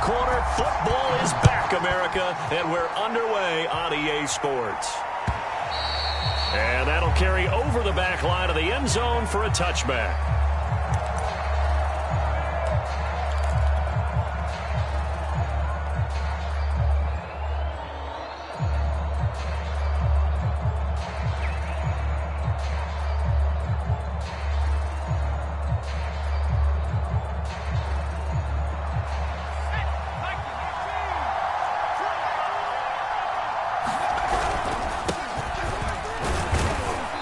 corner. Football is back, America, and we're underway on EA Sports. And that'll carry over the back line of the end zone for a touchback.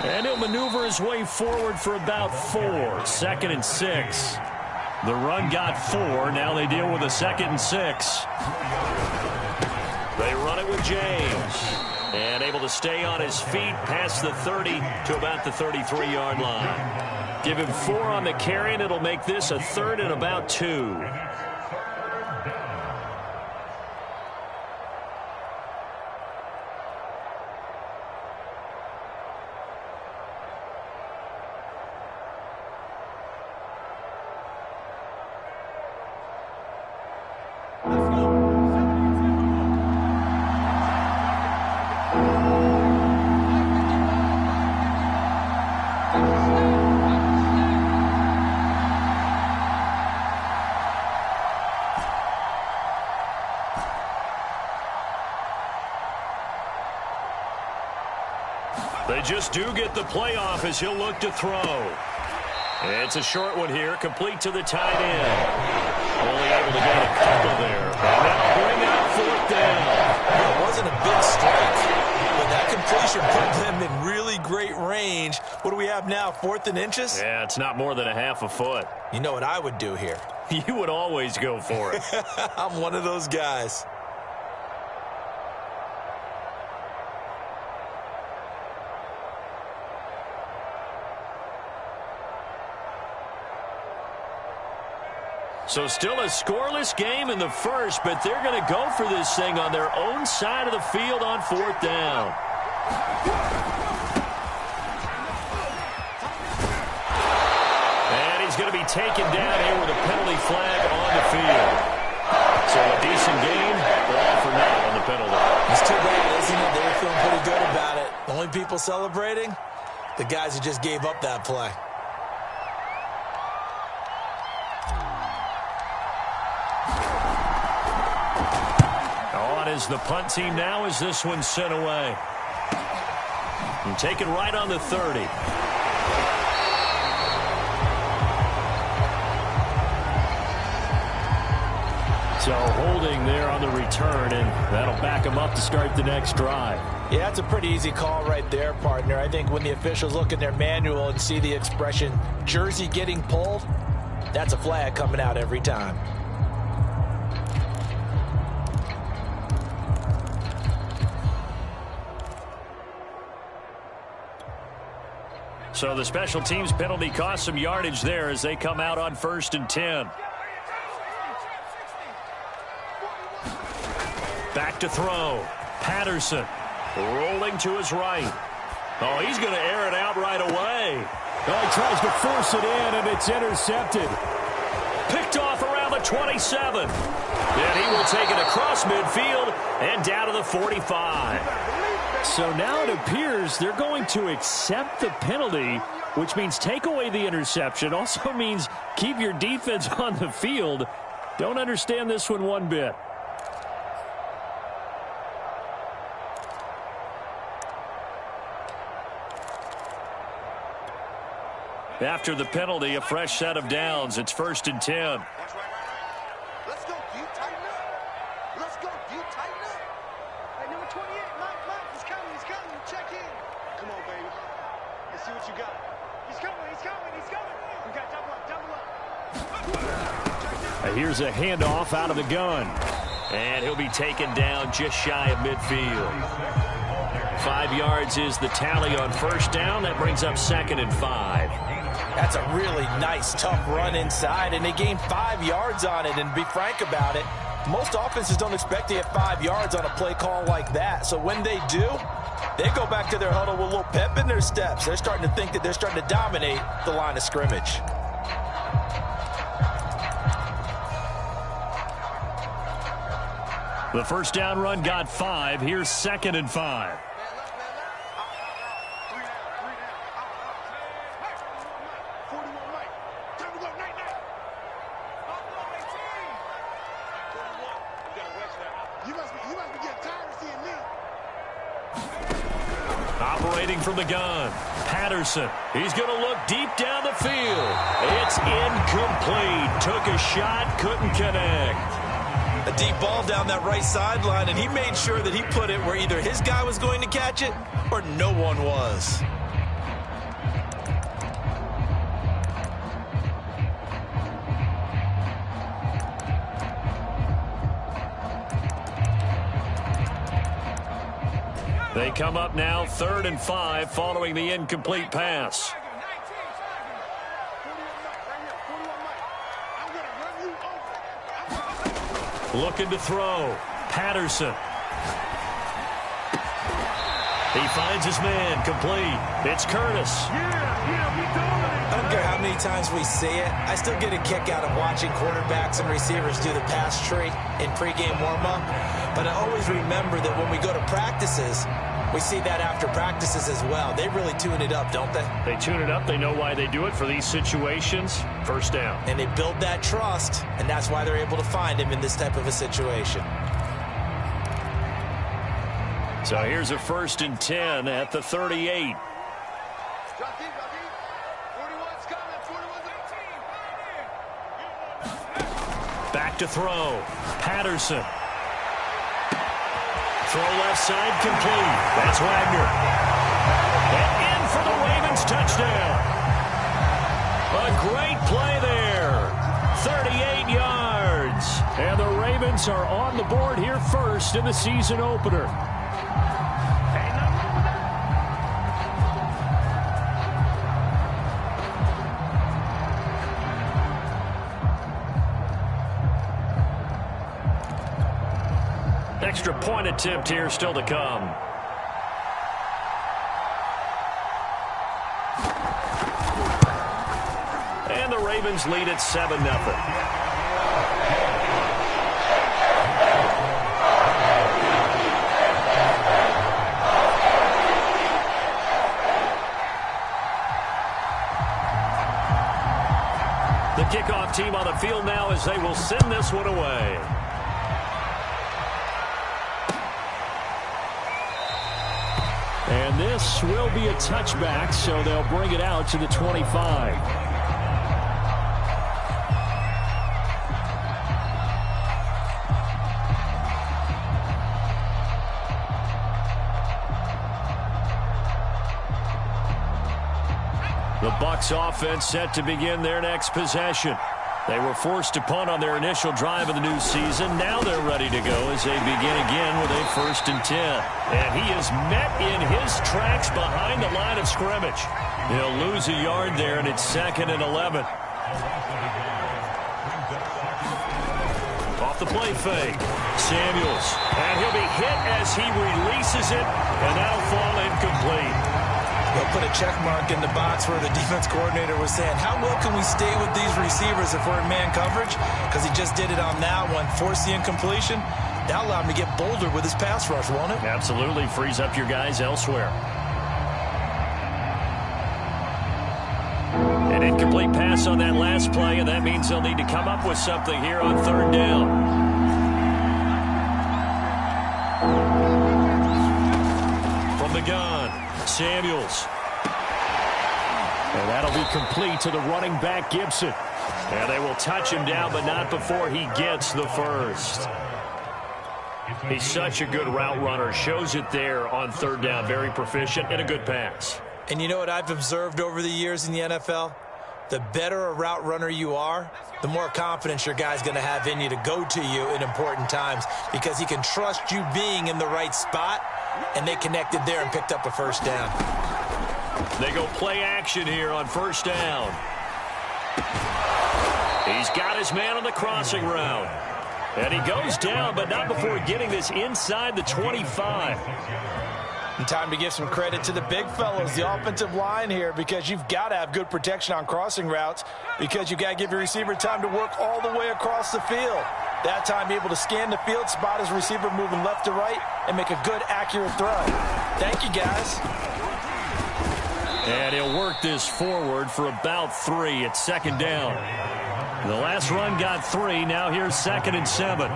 And he'll maneuver his way forward for about 4. 2nd and 6. The run got 4. Now they deal with a 2nd and 6. They run it with James. And able to stay on his feet past the 30 to about the 33-yard line. Give him 4 on the carry, and it'll make this a 3rd and about 2. They just do get the playoff as he'll look to throw. It's a short one here, complete to the tight end. Only able to get a couple there. And that'll bring out 4th down. It wasn't a big strike, but that completion put them in really great range. What do we have now, 4th and inches? Yeah, it's not more than a half a foot. You know what I would do here? You would always go for it. I'm one of those guys. So still a scoreless game in the first, but they're going to go for this thing on their own side of the field on 4th down. And he's going to be taken down here with a penalty flag on the field. So a decent game, but all for naught on the penalty. It's too bad, isn't it? They were feeling pretty good about it. The only people celebrating? The guys who just gave up that play. Is the punt team now as this one's sent away. And taken right on the 30. So holding there on the return, and that'll back him up to start the next drive. Yeah, that's a pretty easy call right there, partner. I think when the officials look at their manual and see the expression jersey getting pulled, that's a flag coming out every time. So the special teams penalty cost some yardage there as they come out on 1st and 10. Back to throw. Patterson rolling to his right. Oh, he's going to air it out right away. Oh, he tries to force it in, and it's intercepted. Picked off around the 27. And he will take it across midfield and down to the 45. So now it appears they're going to accept the penalty, which means take away the interception. Also means keep your defense on the field. Don't understand this one bit. After the penalty, a fresh set of downs. It's 1st and 10. Let's go, D. Tighten up. Let's go, D. Tighten up. Hey, number 28, Mike, he's coming. Check in. Come on, baby. Let's see what you got. He's coming. We got double up. Here's a handoff out of the gun. And he'll be taken down just shy of midfield. 5 yards is the tally on 1st down. That brings up 2nd and 5. That's a really nice, tough run inside, and they gained 5 yards on it. And to be frank about it, most offenses don't expect to get 5 yards on a play call like that. So when they do, they go back to their huddle with a little pep in their steps. They're starting to think that they're starting to dominate the line of scrimmage. The first down run got 5. Here's 2nd and 5. Operating from the gun, Patterson. He's going to look deep down the field. It's incomplete. Took a shot, couldn't connect. A deep ball down that right sideline, and he made sure that he put it where either his guy was going to catch it or no one was. They come up now 3rd and 5 following the incomplete pass. Looking to throw. Patterson. He finds his man. Complete. It's Curtis. I don't care how many times we see it. I still get a kick out of watching quarterbacks and receivers do the pass tree in pregame warm-up. But I always remember that when we go to practices, we see that after practices as well. They really tune it up, don't they? They tune it up. They know why they do it for these situations. First down. And they build that trust, and that's why they're able to find him in this type of a situation. So here's a 1st and 10 at the 38. Back to throw. Patterson. Throw left side, complete. That's Wagner. And in for the Ravens touchdown. A great play there. 38 yards. And the Ravens are on the board here first in the season opener. Extra point attempt here still to come. And the Ravens lead at 7-0. The kickoff team on the field now as they will send this one away. And this will be a touchback, so they'll bring it out to the 25. The Bucs offense set to begin their next possession. They were forced to punt on their initial drive of the new season. Now they're ready to go as they begin again with a 1st and 10. And he is met in his tracks behind the line of scrimmage. He'll lose a yard there, and it's 2nd and 11. Off the play fake. Samuels. And he'll be hit as he releases it, and that'll fall incomplete. They'll put a check mark in the box where the defense coordinator was saying, how well can we stay with these receivers if we're in man coverage? Because he just did it on that one, forced the incompletion. That'll allow him to get bolder with his pass rush, won't it? Absolutely. Frees up your guys elsewhere. An incomplete pass on that last play, and that means they'll need to come up with something here on 3rd down. From the gun. Samuels. And that'll be complete to the running back, Gibson. And they will touch him down, but not before he gets the first. He's such a good route runner. Shows it there on 3rd down. Very proficient and a good pass. And you know what I've observed over the years in the NFL? The better a route runner you are, the more confidence your guy's going to have in you to go to you in important times because he can trust you being in the right spot. And they connected there and picked up a 1st down. They go play action here on 1st down. He's got his man on the crossing route. And he goes down, but not before getting this inside the 25. And time to give some credit to the big fellows, the offensive line here, because you've got to have good protection on crossing routes because you've got to give your receiver time to work all the way across the field. That time able to scan the field, spot his receiver moving left to right, and make a good, accurate throw. Thank you, guys. And he'll work this forward for about 3. It's second down. The last run got 3. Now here's 2nd and 7.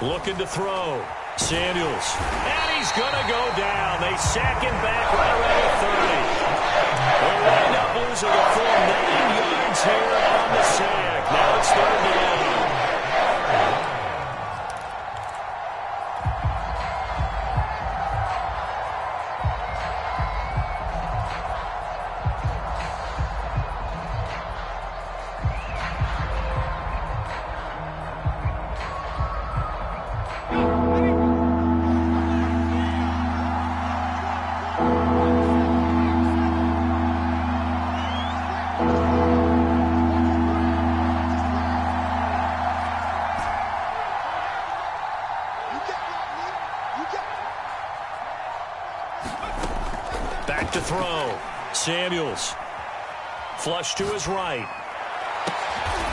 Looking to throw. Samuels. And he's going to go down. They sack him back right around the 30. They'll wind up losing a full 9 yards here on the sack. Now it's 3rd down. Back to throw. Samuels. Flush to his right.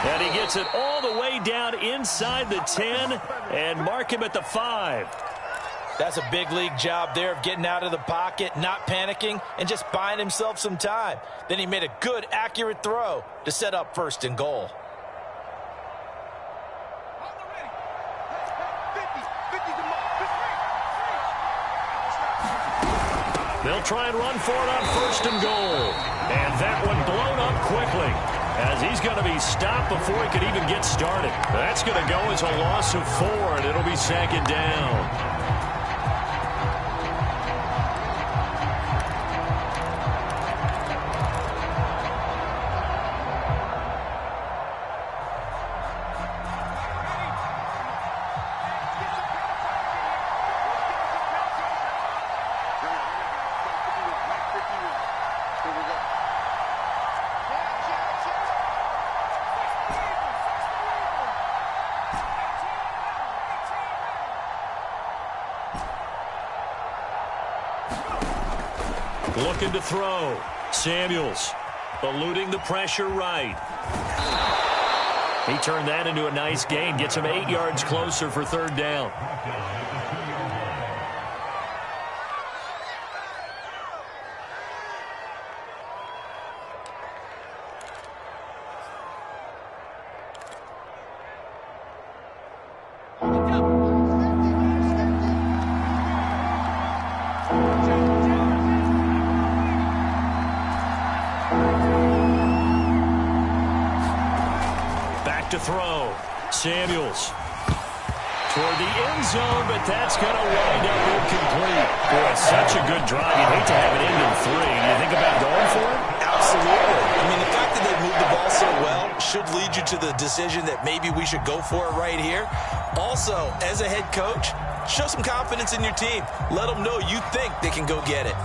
And he gets it all the way down inside the 10 and mark him at the 5. That's a big league job there of getting out of the pocket, not panicking, and just buying himself some time. Then he made a good, accurate throw to set up 1st and goal. They'll try and run for it on 1st and goal. And that one blown up quickly as he's going to be stopped before he could even get started. That's going to go as a loss of 4, and it'll be 2nd down. Looking to throw. Samuels eluding the pressure right. He turned that into a nice gain. Gets him 8 yards closer for 3rd down. To throw. Samuels toward the end zone, but that's going to wind up incomplete. Boy, such a good drive. You'd hate to have it end in 3. Do you think about going for it? Absolutely. I mean, the fact that they moved the ball so well should lead you to the decision that maybe we should go for it right here. Also, as a head coach, show some confidence in your team. Let them know you think they can go get it.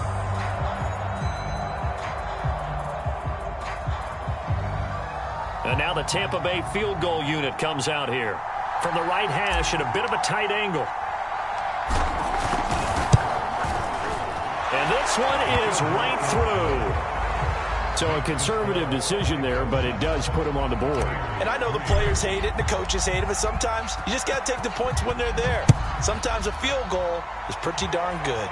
And now the Tampa Bay field goal unit comes out here. From the right hash at a bit of a tight angle. And this one is right through. So a conservative decision there, but it does put him on the board. And I know the players hate it, the coaches hate it, but sometimes you just got to take the points when they're there. Sometimes a field goal is pretty darn good.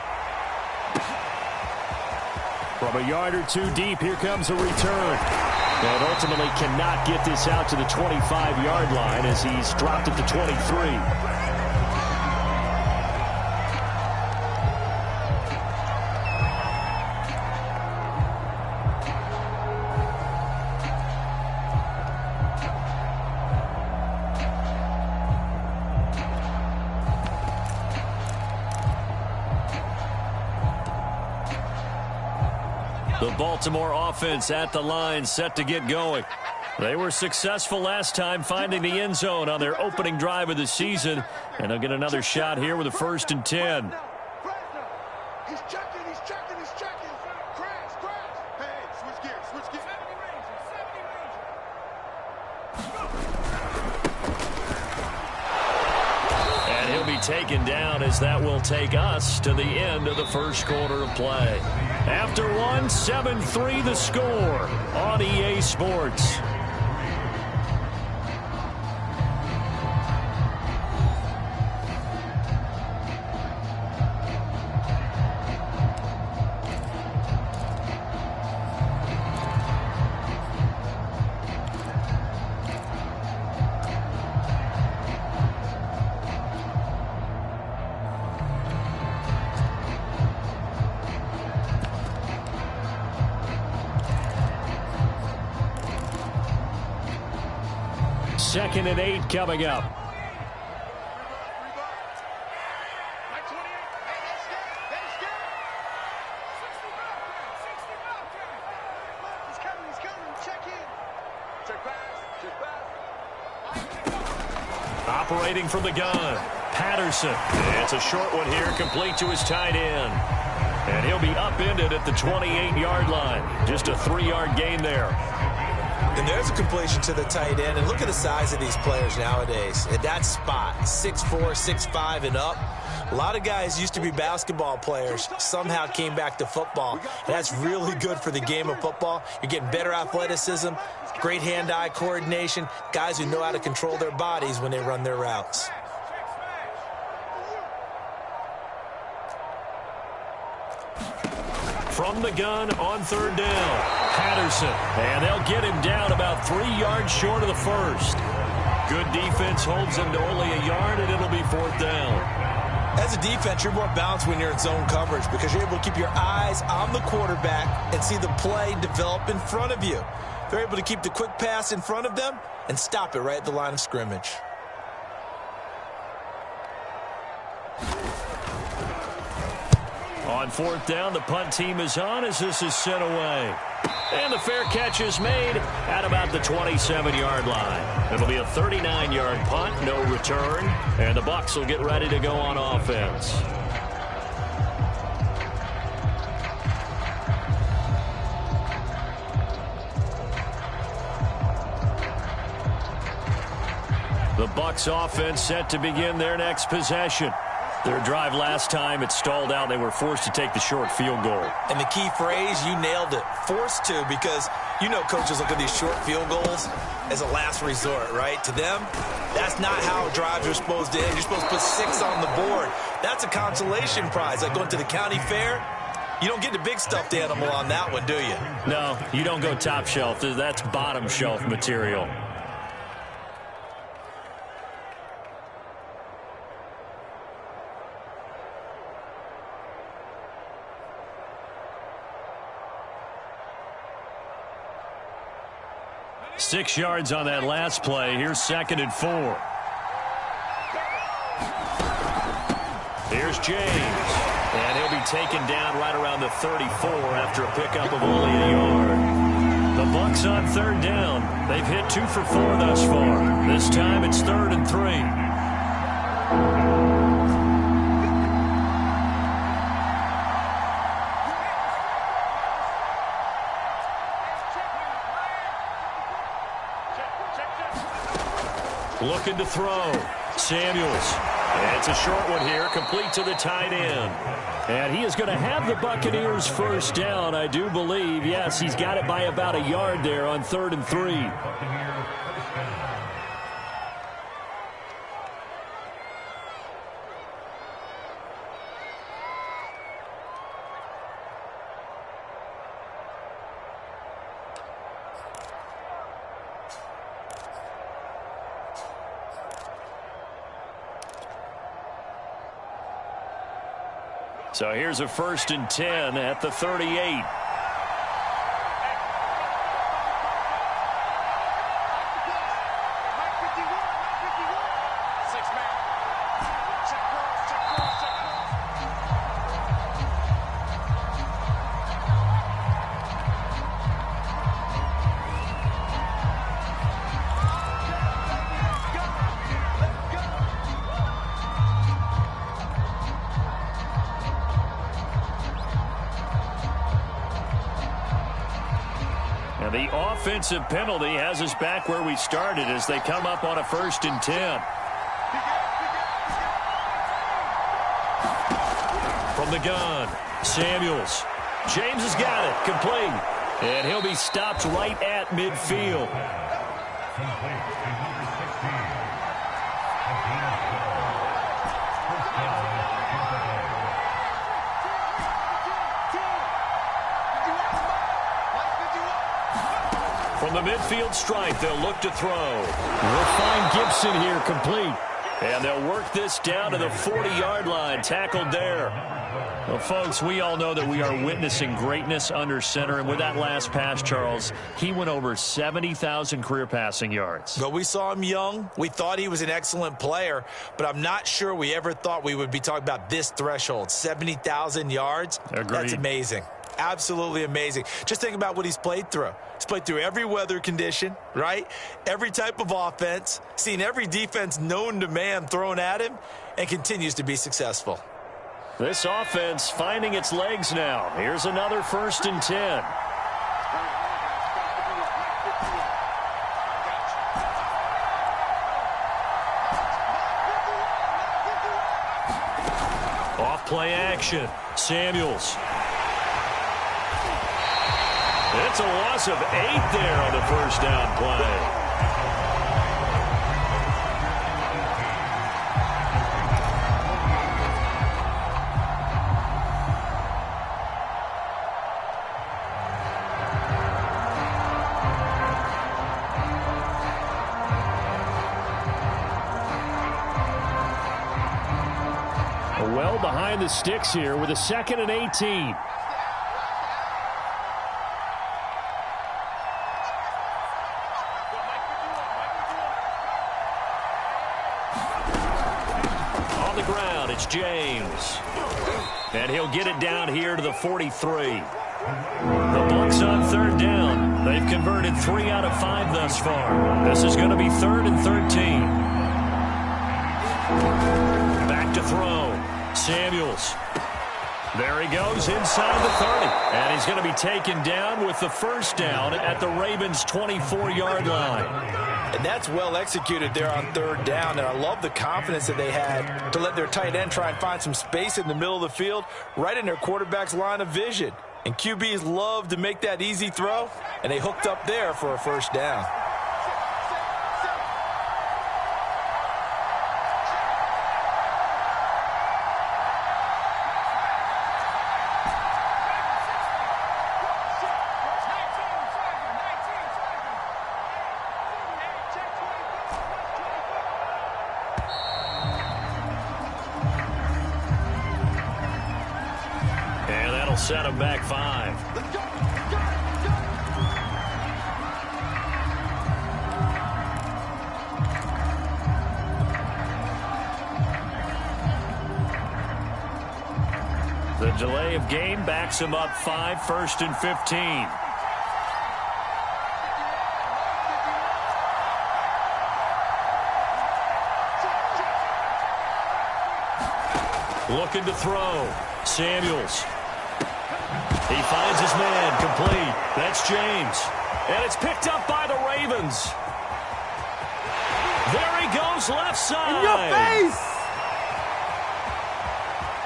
From a yard or 2 deep, here comes a return. And ultimately cannot get this out to the 25-yard line as he's dropped it to 23. The Baltimore offense at the line, set to get going. They were successful last time finding the end zone on their opening drive of the season. And they'll get another shot here with a 1st and 10. He's checking. Crash. Hey, switch gears. taken down as that will take us to the end of the first quarter of play. After one, 7-3 the score on EA Sports. Second and 8 coming up. Operating from the gun, Patterson. It's a short one here, complete to his tight end. And he'll be upended at the 28-yard line. Just a 3-yard gain there. And there's a completion to the tight end. And look at the size of these players nowadays. At that spot, 6'4", 6'5", and up. A lot of guys used to be basketball players, somehow came back to football. And that's really good for the game of football. You're getting better athleticism, great hand-eye coordination, guys who know how to control their bodies when they run their routes. From the gun on third down, Patterson. And they'll get him down about 3 yards short of the first. Good defense holds him to only a yard, and it'll be fourth down. As a defense, you're more balanced when you're in zone coverage because you're able to keep your eyes on the quarterback and see the play develop in front of you. They're able to keep the quick pass in front of them and stop it right at the line of scrimmage. On fourth down, the punt team is on as this is sent away. And the fair catch is made at about the 27-yard line. It'll be a 39-yard punt, no return, and the Bucs will get ready to go on offense. The Bucs offense set to begin their next possession. Their drive last time, it stalled out. They were forced to take the short field goal. And the key phrase, you nailed it, forced to, because you know coaches look at these short field goals as a last resort, right? To them, that's not how drives are supposed to end. You're supposed to put 6 on the board. That's a consolation prize, like going to the county fair. You don't get the big stuffed animal on that one, do you? No, you don't go top shelf. That's bottom shelf material. Six yards on that last play. Here's second and 4. Here's James. And he'll be taken down right around the 34 after a pickup of only a yard. The Bucs on third down. They've hit 2 for 4 thus far. This time it's 3rd and 3. Looking to throw. Samuels. And it's a short one here, complete to the tight end. And he is going to have the Buccaneers first down, I do believe. Yes, he's got it by about a yard there on 3rd and 3. So here's a 1st and 10 at the 38. The offensive penalty has us back where we started as they come up on a 1st and 10. From the gun, Samuels. James has got it, complete. And he'll be stopped right at midfield. From the midfield stripe, they'll look to throw. We'll find Gibson here, complete. And they'll work this down to the 40-yard line, tackled there. Well, folks, we all know that we are witnessing greatness under center. And with that last pass, Charles, he went over 70,000 career passing yards. But we saw him young. We thought he was an excellent player, but I'm not sure we ever thought we would be talking about this threshold, 70,000 yards. Agreed. That's amazing. Absolutely amazing. Just think about what he's played through. He's played through every weather condition, right? Every type of offense, seen every defense known to man thrown at him, and continues to be successful. This offense finding its legs now. Here's another 1st and 10. Off play action. Samuels. It's a loss of 8 there on the first down play. Well behind the sticks here with a 2nd and 18. On the ground, it's James. And he'll get it down here to the 43. The Bucs on 3rd down. They've converted 3 out of 5 thus far. This is going to be 3rd and 13. Back to throw. Samuels. There he goes inside the 30. And he's going to be taken down with the first down at the Ravens' 24-yard line. And that's well executed there on 3rd down. And I love the confidence that they had to let their tight end try and find some space in the middle of the field, right in their quarterback's line of vision. And QBs love to make that easy throw, and they hooked up there for a first down. Set him back 5. The delay of game backs him up 5, 1st and 15. Looking to throw. Samuels. He finds his man, complete. That's James. And it's picked up by the Ravens. There he goes, left side. In your face!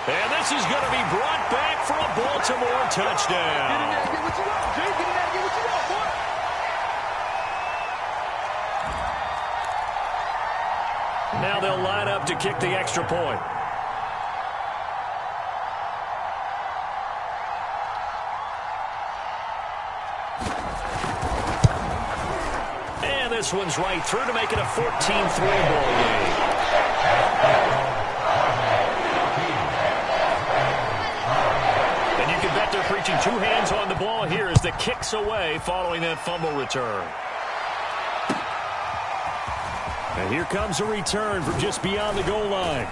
And this is going to be brought back for a Baltimore touchdown. Get in there, get what you want, Jay. Get in there, get what you want, boy. Now they'll line up to kick the extra point. This one's right through to make it a 14-3 ball game. And you can bet they're preaching 2 hands on the ball here as the kick's away following that fumble return. And here comes a return from just beyond the goal line.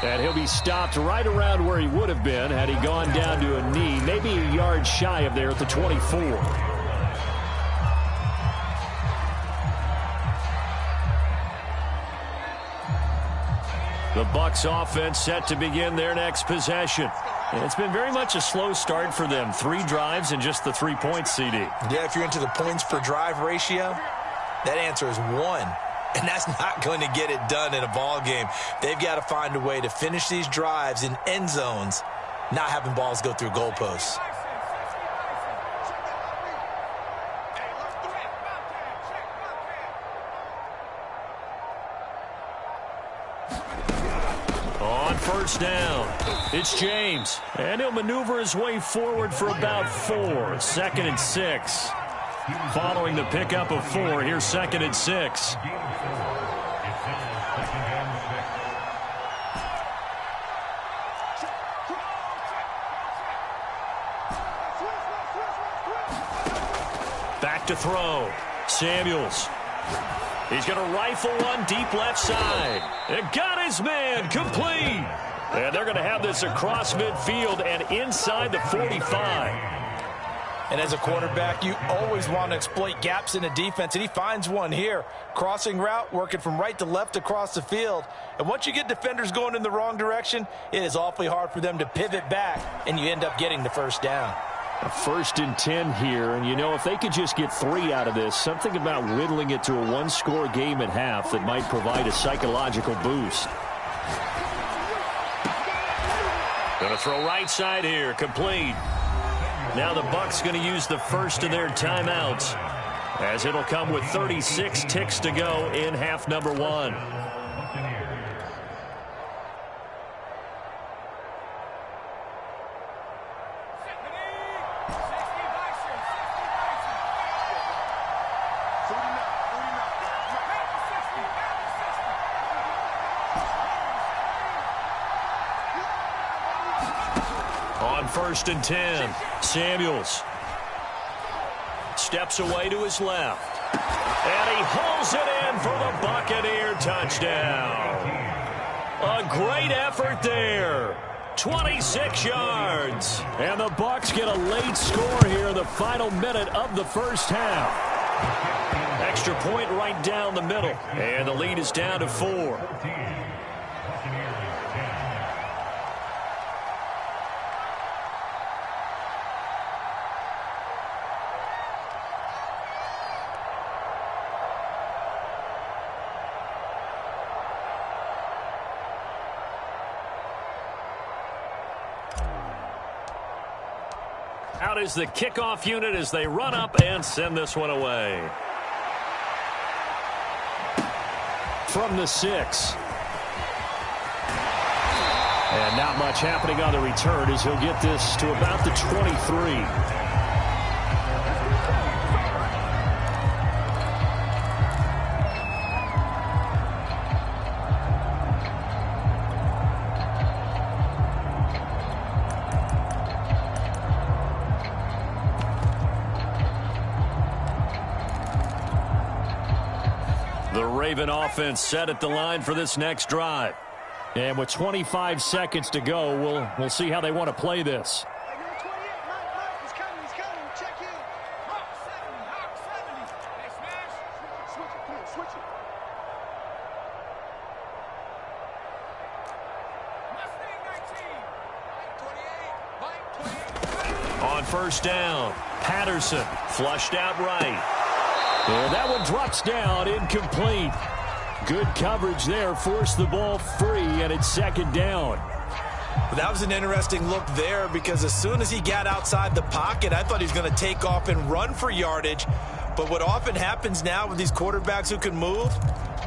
And he'll be stopped right around where he would have been had he gone down to a knee, maybe a yard shy of there at the 24. The Bucs offense set to begin their next possession. And it's been very much a slow start for them. 3 drives and just the 3 points, CD. Yeah, if you're into the points per drive ratio, that answer is 1. And that's not going to get it done in a ball game. They've got to find a way to finish these drives in end zones, not having balls go through goalposts. On first down, it's James. And he'll maneuver his way forward for about 4. 2nd and 6. Following the pickup of 4, here's 2nd and 6. Back to throw. Samuels. He's going to rifle one deep left side. And got his man complete. And they're going to have this across midfield and inside the 45. And as a quarterback, you always want to exploit gaps in the defense, and he finds one here. Crossing route, working from right to left across the field. And once you get defenders going in the wrong direction, it is awfully hard for them to pivot back, and you end up getting the first down. A 1st and 10 here, and you know, if they could just get 3 out of this, something about whittling it to a one-score game at half that might provide a psychological boost. Going to throw right side here, complete. Now the Bucs going to use the first of their timeouts, as it'll come with 36 ticks to go in half number 1. On 1st and 10, Samuels steps away to his left, and he hauls it in for the Buccaneer touchdown. A great effort there. 26 yards. And the Bucs get a late score here in the final minute of the first half. Extra point right down the middle, and the lead is down to 4. Out is the kickoff unit as they run up and send this one away. From the 6. And not much happening on the return as he'll get this to about the 23. Raven offense set at the line for this next drive. And with 25 seconds to go, we'll see how they want to play this. On first down, Patterson flushed out right. And that one drops down, incomplete. Good coverage there, forced the ball free, and it's 2nd down. Well, that was an interesting look there, because as soon as he got outside the pocket, I thought he was going to take off and run for yardage. But what often happens now with these quarterbacks who can move,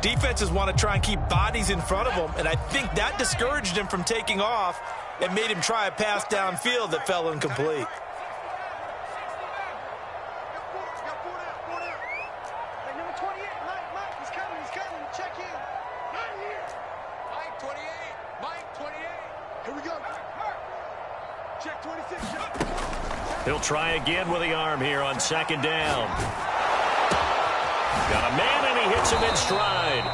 defenses want to try and keep bodies in front of them, and I think that discouraged him from taking off and made him try a pass downfield that fell incomplete. He'll try again with the arm here on 2nd down. Got a man, and he hits him in stride.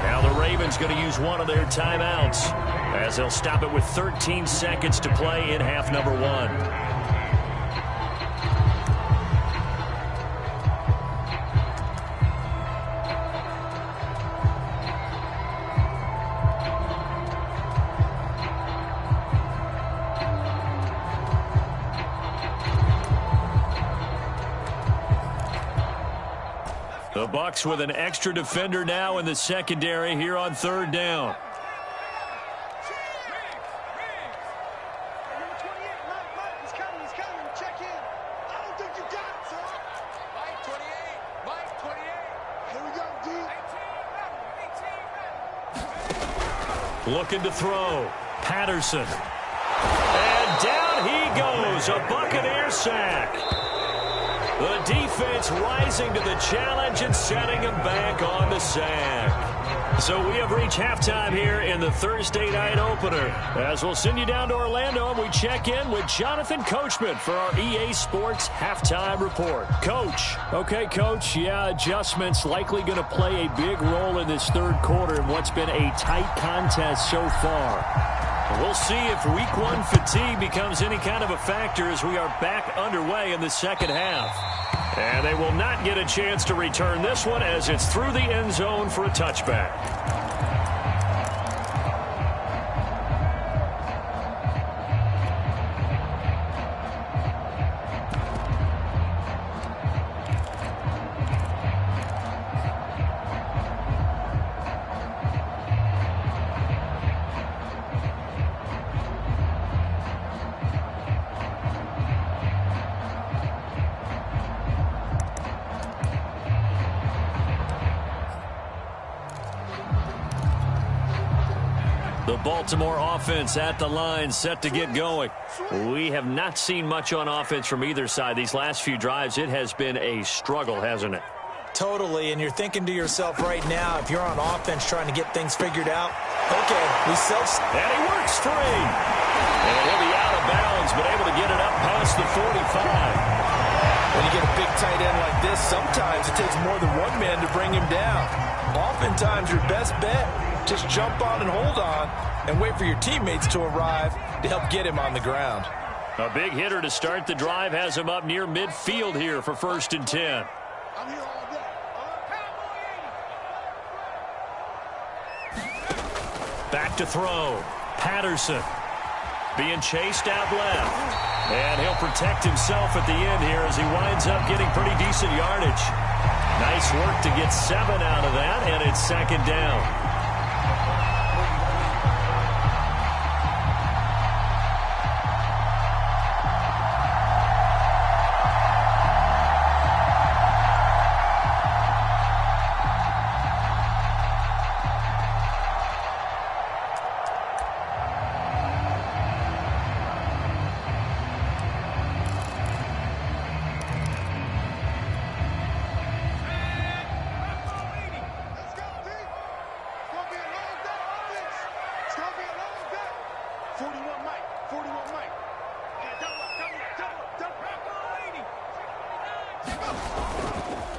Now the Ravens going to use one of their timeouts, as they'll stop it with 13 seconds to play in half number 1. The The Bucs with an extra defender now in the secondary here on third down. Looking to throw. Patterson. And down he goes. A Buccaneer sack. The defense rising to the challenge and setting him back on the sack. So we have reached halftime here in the Thursday night opener. As we'll send you down to Orlando and we check in with Jonathan Coachman for our EA Sports Halftime Report. Coach. Okay, Coach. Yeah, adjustments likely going to play a big role in this third quarter in what's been a tight contest so far. We'll see if week one fatigue becomes any kind of a factor as we are back underway in the second half. And they will not get a chance to return this one as it's through the end zone for a touchback. Baltimore offense at the line, set to get going. We have not seen much on offense from either side. These last few drives, it has been a struggle, hasn't it? Totally, and you're thinking to yourself right now, if you're on offense trying to get things figured out, okay, we self... And he works free. And he'll be out of bounds, but able to get it up past the 45. When you get a big tight end like this, sometimes it takes more than one man to bring him down. Oftentimes, your best bet, just jump on and hold on and wait for your teammates to arrive to help get him on the ground. A big hitter to start the drive has him up near midfield here for 1st and 10. Back to throw. Patterson being chased out left. And he'll protect himself at the end here as he winds up getting pretty decent yardage. Nice work to get 7 out of that, and it's 2nd down.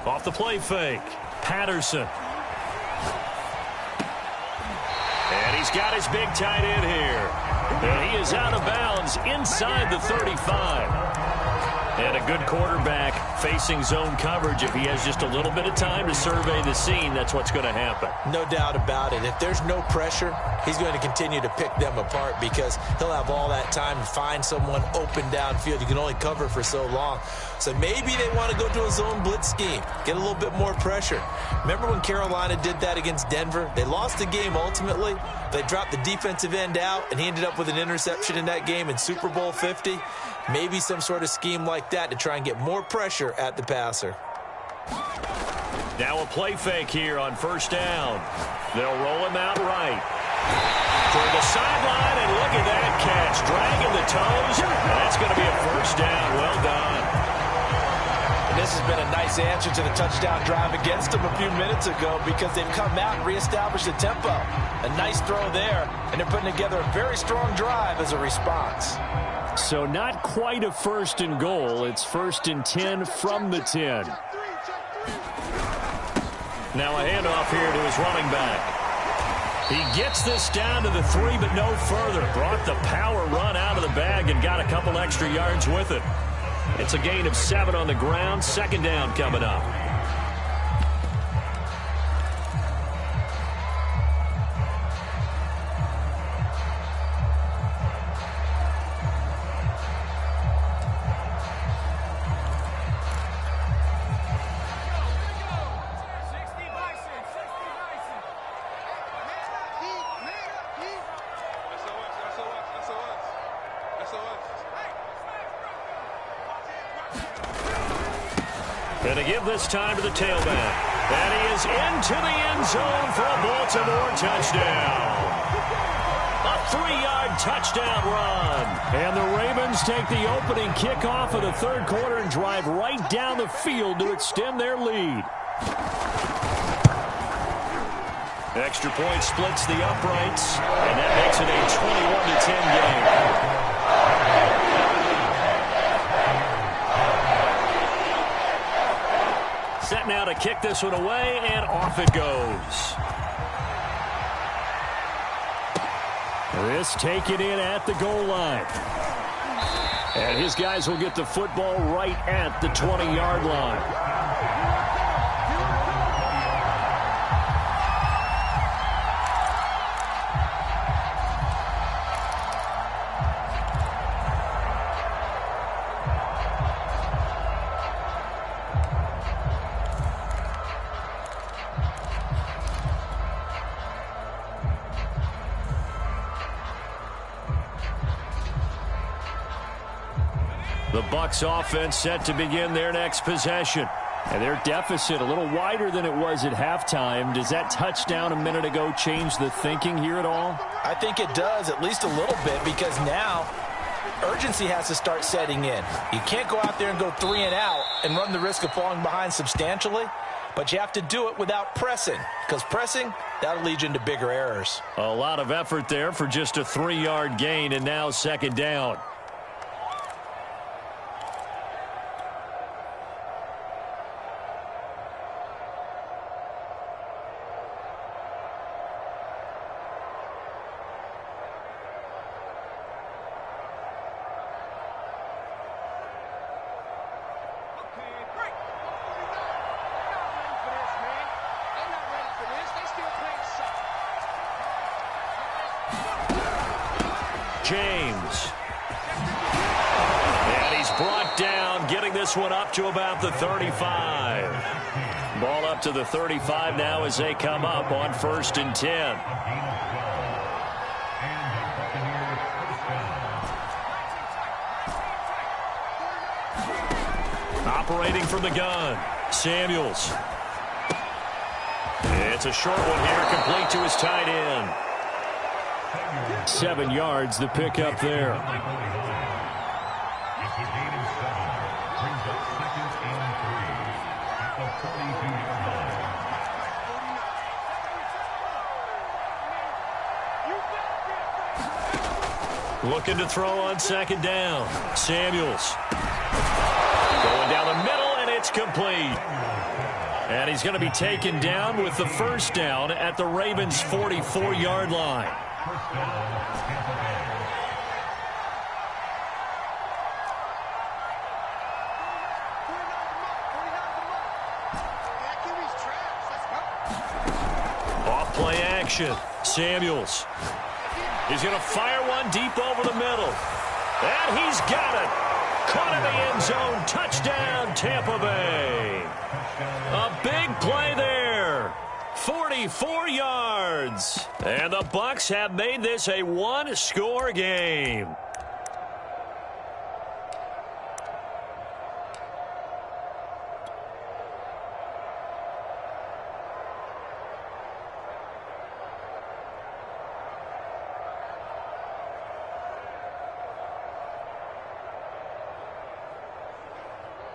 Off the play fake. Patterson. And he's got his big tight end here. And he is out of bounds inside the 35. And a good quarterback facing zone coverage. If he has just a little bit of time to survey the scene, that's what's going to happen. No doubt about it. If there's no pressure, he's going to continue to pick them apart because he'll have all that time to find someone open downfield. You can only cover for so long. So maybe they want to go to a zone blitz scheme, get a little bit more pressure. Remember when Carolina did that against Denver? They lost the game ultimately. They dropped the defensive end out, and he ended up with an interception in that game in Super Bowl 50. Maybe some sort of scheme like that to try and get more pressure at the passer. Now a play fake here on 1st down. They'll roll him out right. Toward the sideline, and look at that catch. Dragging the toes. That's going to be a 1st down. Well done. And this has been a nice answer to the touchdown drive against them a few minutes ago because they've come out and reestablished the tempo. A nice throw there, and they're putting together a very strong drive as a response. So not quite a 1st and goal. It's 1st and 10 from the 10. Now a handoff here to his running back. He gets this down to the 3, but no further. Brought the power run out of the bag and got a couple extra yards with it. It's a gain of 7 on the ground. 2nd down coming up. And to give this time to the tailback. And he is into the end zone for a Baltimore touchdown. A 3-yard touchdown run. And the Ravens take the opening kickoff of the third quarter and drive right down the field to extend their lead. Extra point splits the uprights, and that makes it a 21-10 game. Set now to kick this one away, and off it goes. This taken in at the goal line. And his guys will get the football right at the 20-yard line. The Bucs offense set to begin their next possession. And their deficit a little wider than it was at halftime. Does that touchdown a minute ago change the thinking here at all? I think it does, at least a little bit, because now urgency has to start setting in. You can't go out there and go 3 and out and run the risk of falling behind substantially, but you have to do it without pressing, because pressing, that'll lead you into bigger errors. A lot of effort there for just a 3-yard gain, and now second down. James. And he's brought down, getting this one up to about the 35. Ball up to the 35 now as they come up on 1st and 10. Operating from the gun, Samuels. It's a short one here, complete to his tight end. 7 yards, the pickup there. Looking to throw on 2nd down. Samuels. Going down the middle, and it's complete. And he's going to be taken down with the 1st down at the Ravens' 44-yard line. Off play action. Samuels. He's going to fire one deep over the middle. And he's got it. Caught in the end zone. Touchdown, Tampa Bay. A big play there. 44 yards. And the Bucs have made this a one-score game.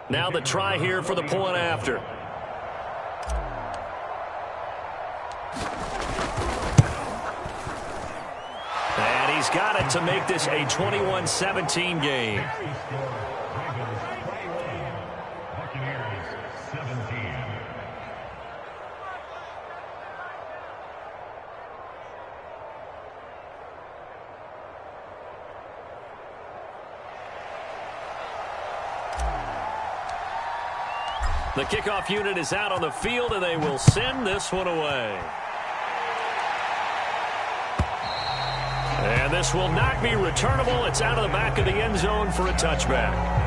Now the try here for the point after. And he's got it to make this a 21-17 game. The kickoff unit is out on the field, and they will send this one away. And this will not be returnable. It's out of the back of the end zone for a touchback.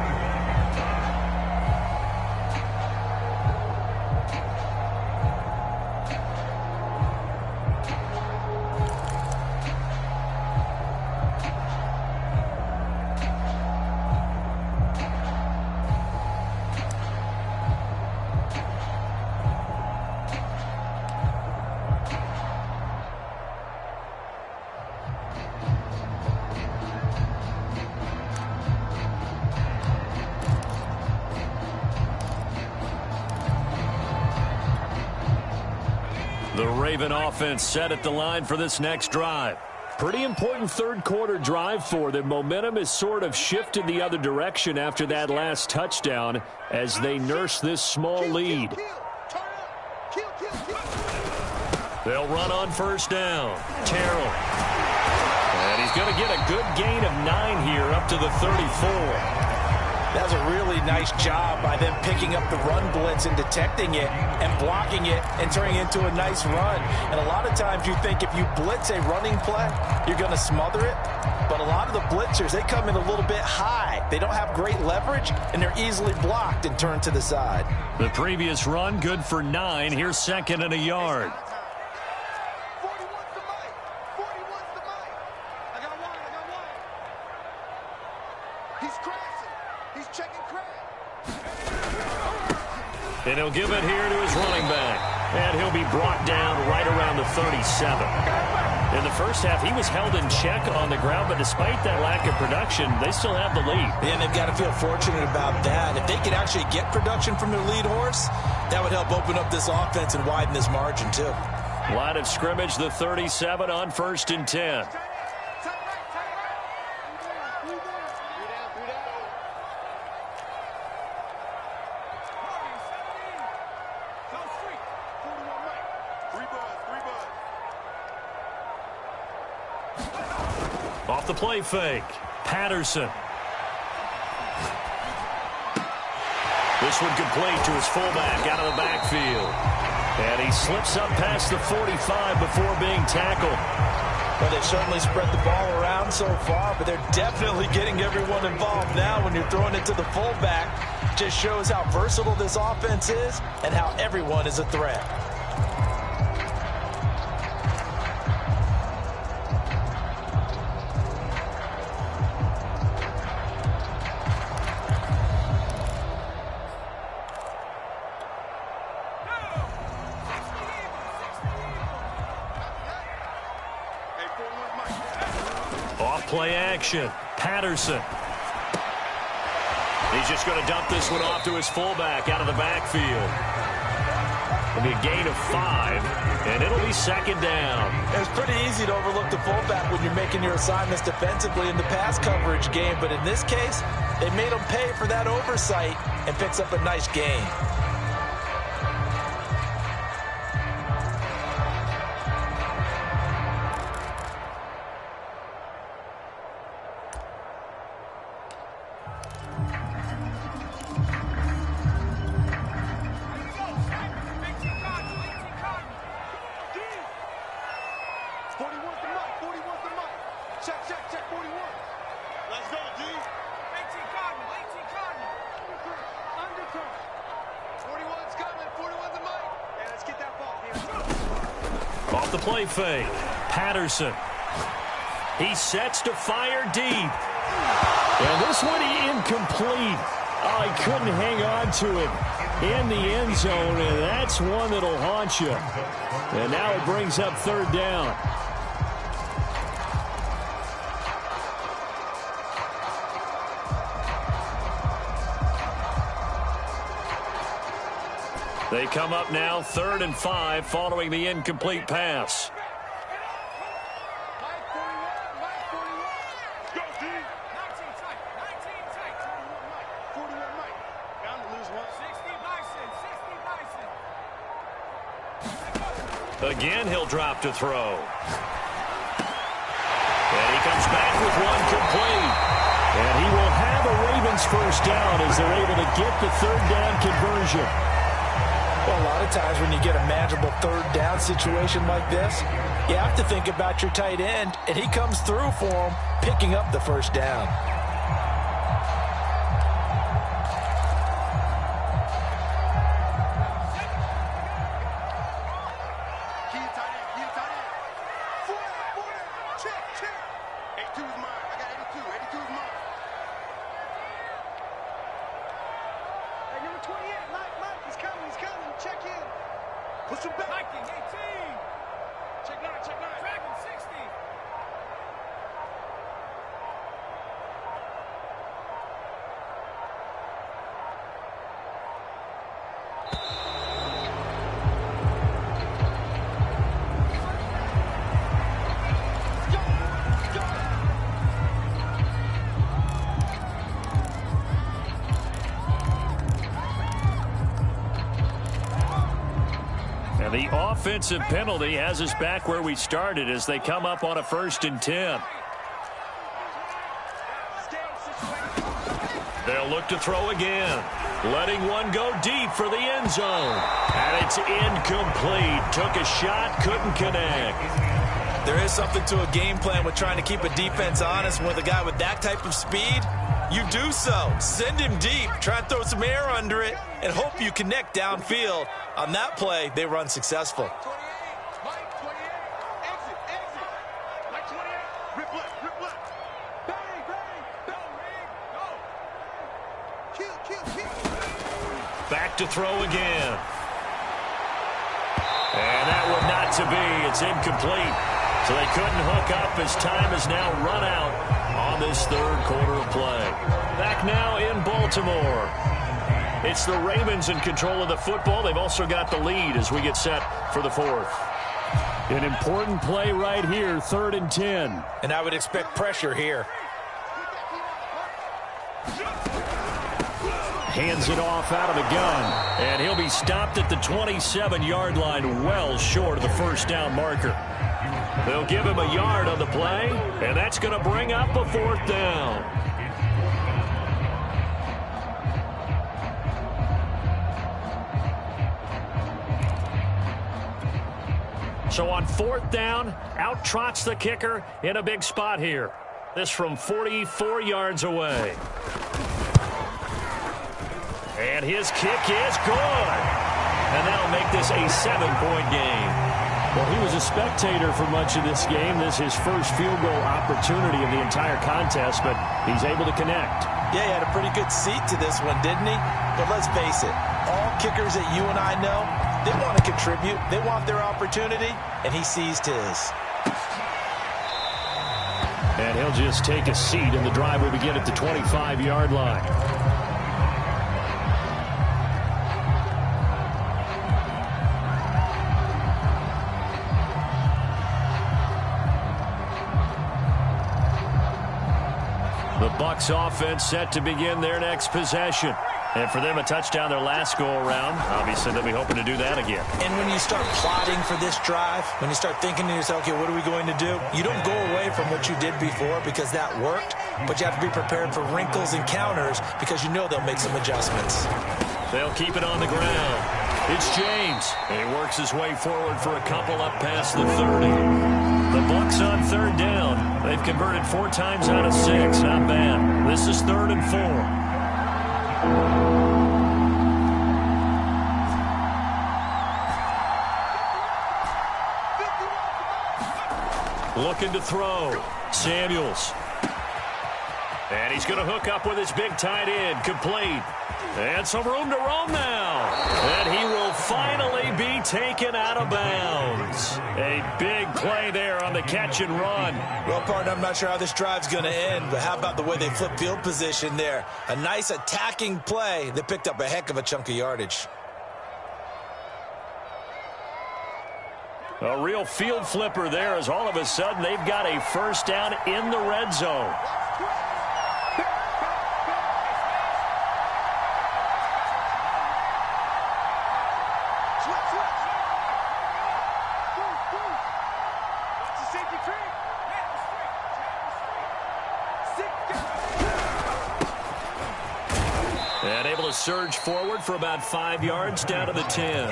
Raven offense set at the line for this next drive. Pretty important third quarter drive for them. Momentum has sort of shifted the other direction after that last touchdown as they nurse this small lead. They'll run on first down. Terrell. And he's going to get a good gain of 9 here up to the 34. That's a really nice job by them picking up the run blitz and detecting it and blocking it and turning it into a nice run. And a lot of times you think if you blitz a running play, you're going to smother it. But a lot of the blitzers, they come in a little bit high. They don't have great leverage, and they're easily blocked and turned to the side. The previous run, good for 9. Here's second and a yard. And he'll give it here to his running back. And he'll be brought down right around the 37. In the first half, he was held in check on the ground, but despite that lack of production, they still have the lead. And they've got to feel fortunate about that. If they could actually get production from their lead horse, that would help open up this offense and widen this margin, too. Line of scrimmage, the 37 on 1st and 10. Off the play fake. Patterson. This one complete to his fullback out of the backfield. And he slips up past the 45 before being tackled. Well, they've certainly spread the ball around so far, but they're definitely getting everyone involved now when you're throwing it to the fullback. Just shows how versatile this offense is and how everyone is a threat. Play action. Patterson. He's just going to dump this one off to his fullback out of the backfield. It'll be a gain of 5, and it'll be second down. It's pretty easy to overlook the fullback when you're making your assignments defensively in the pass coverage game, but in this case, they made him pay for that oversight and picks up a nice gain. Off the play fake. Patterson. He sets to fire deep. And this one incomplete. Oh, he couldn't hang on to it in the end zone, and that's one that'll haunt you. And now it brings up third down. They come up now 3rd and 5 following the incomplete pass. Again, he'll drop to throw. And he comes back with one complete. And he will have a Ravens first down as they're able to get the third down conversion. Well, a lot of times when you get a manageable third down situation like this, you have to think about your tight end, and he comes through for him, picking up the first down. The offensive penalty has us back where we started as they come up on a 1st and 10. They'll look to throw again. Letting one go deep for the end zone. And it's incomplete. Took a shot, couldn't connect. There is something to a game plan with trying to keep a defense honest. With a guy with that type of speed, you do so. Send him deep. Try and throw some air under it and hope you connect downfield. On that play, they run successful. Back to throw again. And that one not to be. It's incomplete. So they couldn't hook up as time has now run out on this 3rd quarter of play. Back now in Baltimore. It's the Ravens in control of the football. They've also got the lead as we get set for the 4th. An important play right here, 3rd and 10. And I would expect pressure here. Hands it off out of the gun. And he'll be stopped at the 27-yard line, well short of the 1st down marker. They'll give him a yard on the play, and that's going to bring up a 4th down. So on 4th down, out trots the kicker in a big spot here. This from 44 yards away. And his kick is good. And that'll make this a 7-point game. Well, he was a spectator for much of this game. This is his first field goal opportunity of the entire contest, but he's able to connect. Yeah, he had a pretty good seat to this one, didn't he? But let's face it, all kickers that you and I know, they want to contribute. They want their opportunity, and he seized his. And he'll just take a seat, and the drive will begin at the 25-yard line. The Bucs offense set to begin their next possession. And for them, a touchdown their last go-around. Obviously, they'll be hoping to do that again. And when you start plotting for this drive, when you start thinking to yourself, okay, what are we going to do? You don't go away from what you did before because that worked, but you have to be prepared for wrinkles and counters because you know they'll make some adjustments. They'll keep it on the ground. It's James. And he works his way forward for a couple up past the 30. The Bucs on 3rd down. They've converted 4 times out of 6. Not bad. This is 3rd and 4. Looking to throw. Samuels. And he's going to hook up with his big tight end. Complete. And some room to roam now. And he will finally be taken out of bounds. A big play there on the catch and run. Well, partner, I'm not sure how this drive's going to end, but how about the way they flip field position there? A nice attacking play that picked up a heck of a chunk of yardage. A real field flipper there as all of a sudden they've got a 1st down in the red zone. And able to surge forward for about 5 yards down to the 10.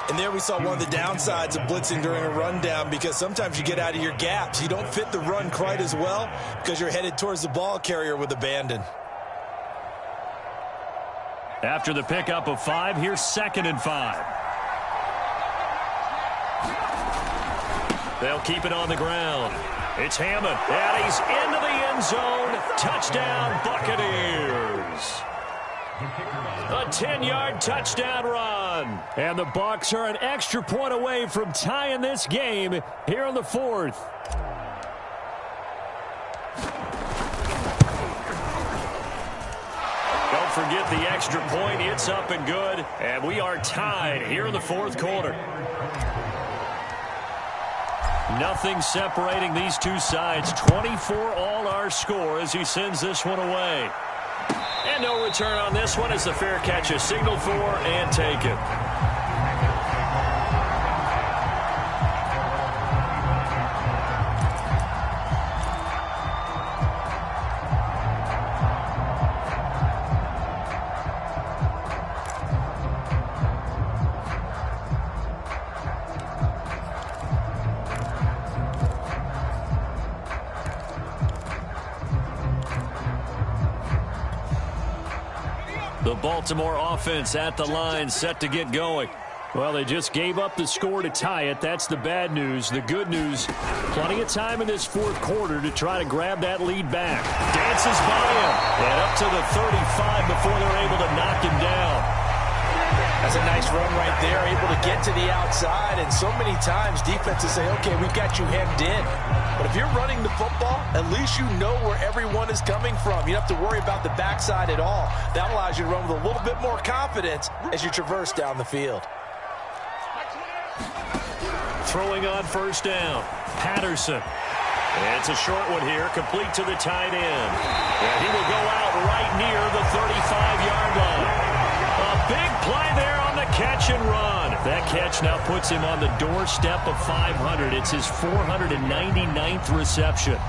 And there we saw one of the downsides of blitzing during a rundown because sometimes you get out of your gaps. You don't fit the run quite as well because you're headed towards the ball carrier with abandon. After the pickup of 5, here's 2nd and 5. They'll keep it on the ground. It's Hammond, and he's into the end zone. Touchdown, Buccaneers. A 10-yard touchdown run. And the Bucs are an extra point away from tying this game here in the 4th. Don't forget the extra point. It's up and good. And we are tied here in the 4th quarter. Nothing separating these two sides. 24 all our score as he sends this one away. And no return on this one as the fair catch is signaled for and taken. The Baltimore offense at the line, set to get going. Well, they just gave up the score to tie it. That's the bad news. The good news, plenty of time in this fourth quarter to try to grab that lead back. Dances by him. And up to the 35 before they're able to knock him down. That's a nice run right there, able to get to the outside. And so many times defenses say, okay, we've got you hemmed in. But if you're running the football, at least you know where everyone is coming from. You don't have to worry about the backside at all. That allows you to run with a little bit more confidence as you traverse down the field. Throwing on first down, Patterson. It's a short one here, complete to the tight end. And he will go out right near the 35-yard line. A big play there on the catch and run. That catch now puts him on the doorstep of 500. It's his 499th reception.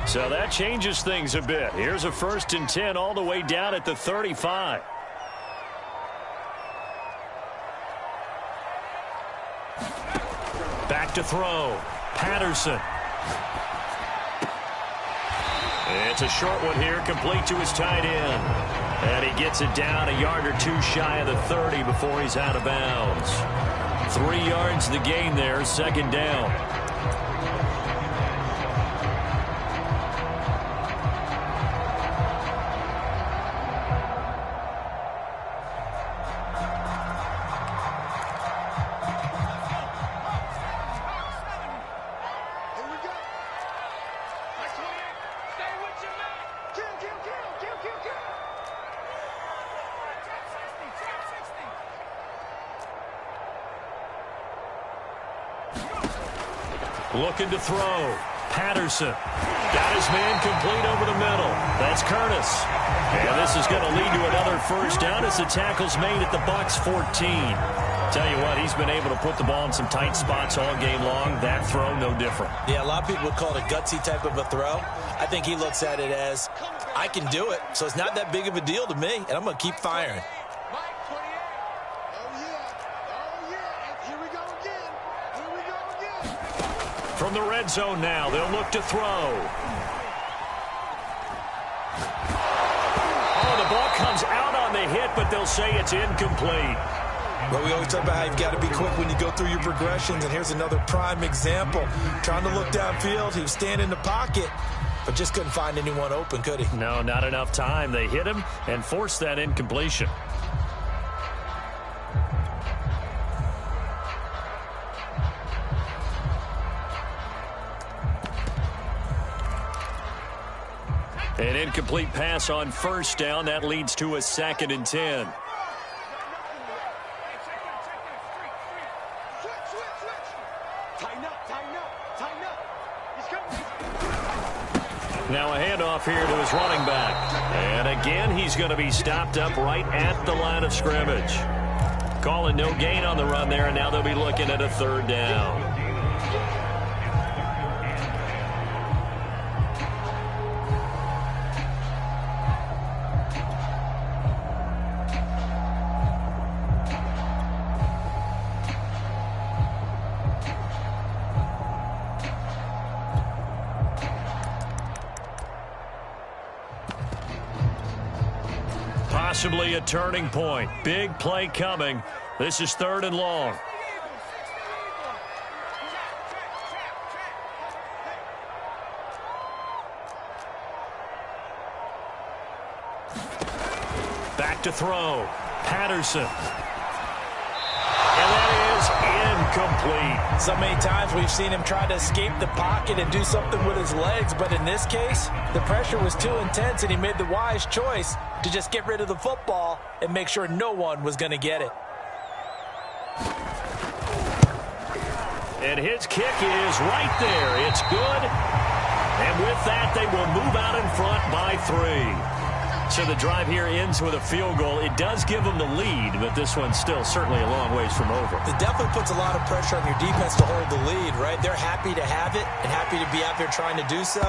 So that changes things a bit. Here's a 1st and 10 all the way down at the 35. Back to throw. Patterson. It's a short one here, complete to his tight end. And he gets it down a yard or two shy of the 30 before he's out of bounds. 3 yards the gain there, 2nd down. Looking to throw. Patterson. Got his man complete over the middle. That's Curtis. And this is going to lead to another first down as the tackle's made at the Bucs 14. Tell you what, he's been able to put the ball in some tight spots all game long. That throw, no different. Yeah, a lot of people would call it a gutsy type of a throw. I think he looks at it as, I can do it, so it's not that big of a deal to me, and I'm going to keep firing. From the red zone now, they'll look to throw. Oh, the ball comes out on the hit, but they'll say it's incomplete. Well, we always talk about how you've got to be quick when you go through your progressions, and here's another prime example. Trying to look downfield, he was standing in the pocket, but just couldn't find anyone open, could he? No, not enough time. They hit him and forced that incompletion. An incomplete pass on first down. That leads to a 2nd and 10. Now a handoff here to his running back. And again, he's going to be stopped up right at the line of scrimmage. Calling no gain on the run there, and now they'll be looking at a 3rd down. Possibly a turning point. Big play coming. This is 3rd and long. Back to throw. Patterson. And that is incomplete. So many times we've seen him try to escape the pocket and do something with his legs, but in this case, the pressure was too intense and he made the wise choice to just get rid of the football and make sure no one was going to get it. And his kick is right there. It's good. And with that, they will move out in front by 3. So the drive here ends with a field goal. It does give them the lead, but this one's still certainly a long ways from over. It definitely puts a lot of pressure on your defense to hold the lead, right? They're happy to have it and happy to be out there trying to do so.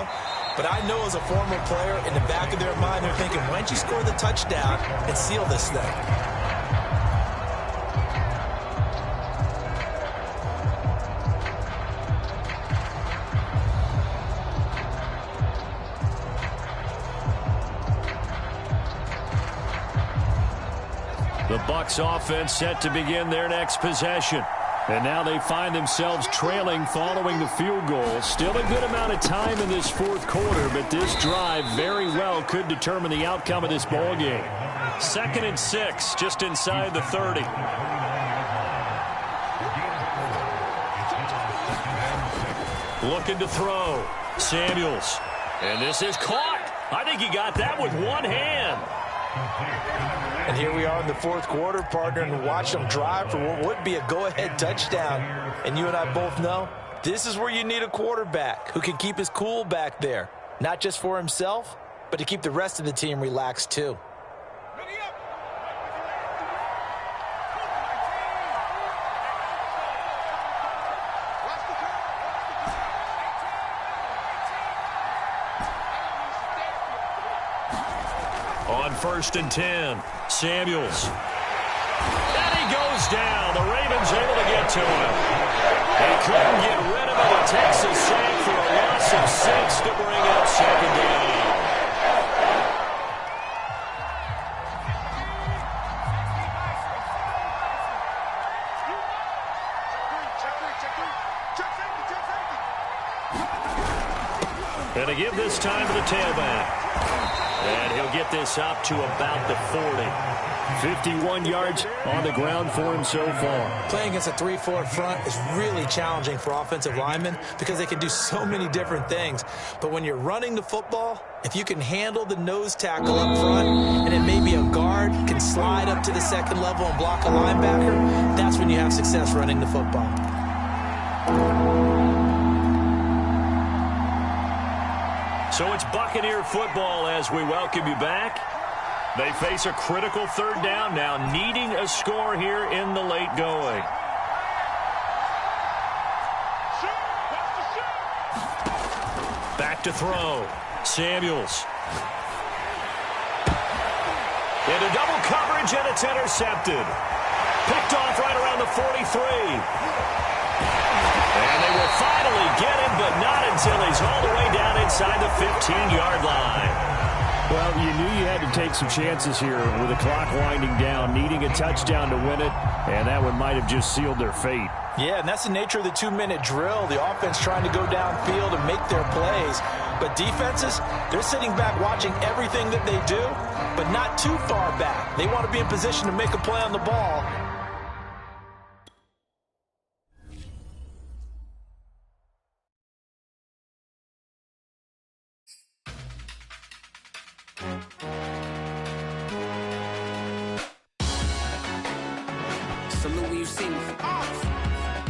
But I know as a former player, in the back of their mind, they're thinking, why don't you score the touchdown and seal this thing? The Bucs offense set to begin their next possession. And now they find themselves trailing following the field goal. Still a good amount of time in this fourth quarter, but this drive very well could determine the outcome of this ball game. 2nd and 6, just inside the 30. Looking to throw. Samuels. And this is caught. I think he got that with one hand. And here we are in the fourth quarter, partner, and watch them drive for what would be a go-ahead touchdown. And you and I both know this is where you need a quarterback who can keep his cool back there, not just for himself, but to keep the rest of the team relaxed too. On 1st and 10, Samuels. And he goes down. The Ravens able to get to him. They couldn't get rid of him. It takes a sack for a loss of 6 to bring up 2nd down. And to give this time to the tailback. And he'll get this up to about the 40. 51 yards on the ground for him so far. Playing against a 3-4 front is really challenging for offensive linemen because they can do so many different things. But when you're running the football, if you can handle the nose tackle up front and then maybe a guard can slide up to the 2nd level and block a linebacker, that's when you have success running the football. So it's Buccaneer football as we welcome you back. They face a critical 3rd down now, needing a score here in the late going. Back to throw. Samuels. Into double coverage, and it's intercepted. Picked off right around the 43. And they will finally get him, but not until he's all the way down inside the 15-yard line. Well, you knew you had to take some chances here with the clock winding down, needing a touchdown to win it, and that one might have just sealed their fate. Yeah, and that's the nature of the 2-minute drill. The offense trying to go downfield and make their plays. But defenses, they're sitting back watching everything that they do, but not too far back. They want to be in position to make a play on the ball. Salute when you see me.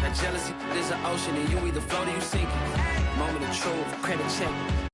That jealousy is an ocean, and you either float or you sink. Moment of truth, credit check.